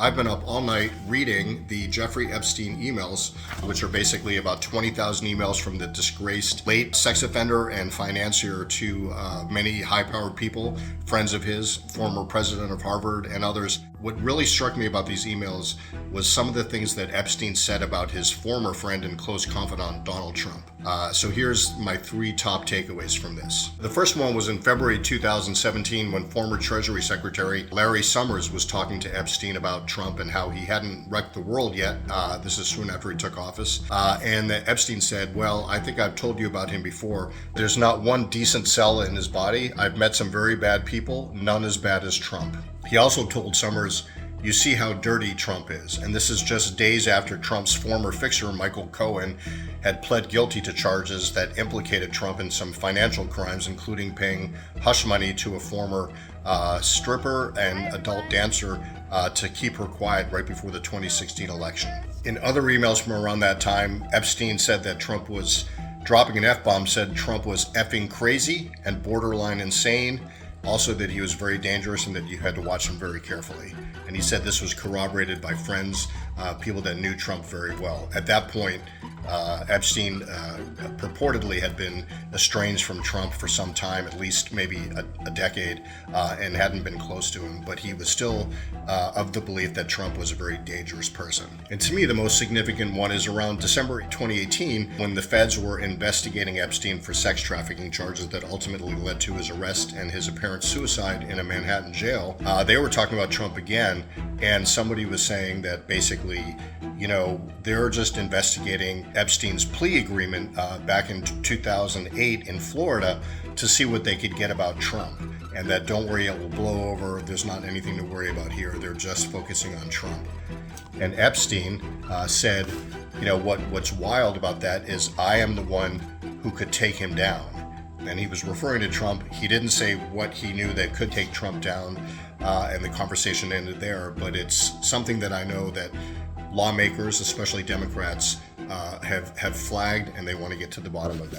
I've been up all night reading the Jeffrey Epstein emails, which are basically about 20,000 emails from the disgraced late sex offender and financier to many high-powered people, friends of his, former president of Harvard, and others. What really struck me about these emails was some of the things that Epstein said about his former friend and close confidant, Donald Trump. So here's my three top takeaways from this. The first one was in February 2017 when former Treasury Secretary Larry Summers was talking to Epstein about Trump and how he hadn't wrecked the world yet. This is soon after he took office. And that Epstein said, well, I think I've told you about him before. There's not one decent cell in his body. I've met some very bad people, none as bad as Trump. He also told Summers, you see how dirty Trump is. And this is just days after Trump's former fixer, Michael Cohen, had pled guilty to charges that implicated Trump in some financial crimes, including paying hush money to a former stripper and adult dancer to keep her quiet right before the 2016 election. In other emails from around that time, Epstein said that Trump was dropping an F-bomb, said Trump was effing crazy and borderline insane. Also that he was very dangerous and that you had to watch him very carefully. And he said this was corroborated by friends, people that knew Trump very well. At that point, Epstein purportedly had been estranged from Trump for some time, at least maybe a decade, and hadn't been close to him. But he was still of the belief that Trump was a very dangerous person. And to me, the most significant one is around December 2018, when the feds were investigating Epstein for sex trafficking charges that ultimately led to his arrest and his apparent suicide in a Manhattan jail. They were talking about Trump again, and somebody was saying that basically, they're just investigating Epstein's plea agreement back in 2008 in Florida to see what they could get about Trump. And that don't worry, it will blow over. There's not anything to worry about here. They're just focusing on Trump. And Epstein said, what's wild about that is I am the one who could take him down. And he was referring to Trump. He didn't say what he knew that could take Trump down, and the conversation ended there. But it's something that I know that lawmakers, especially Democrats, have flagged, and they want to get to the bottom of that.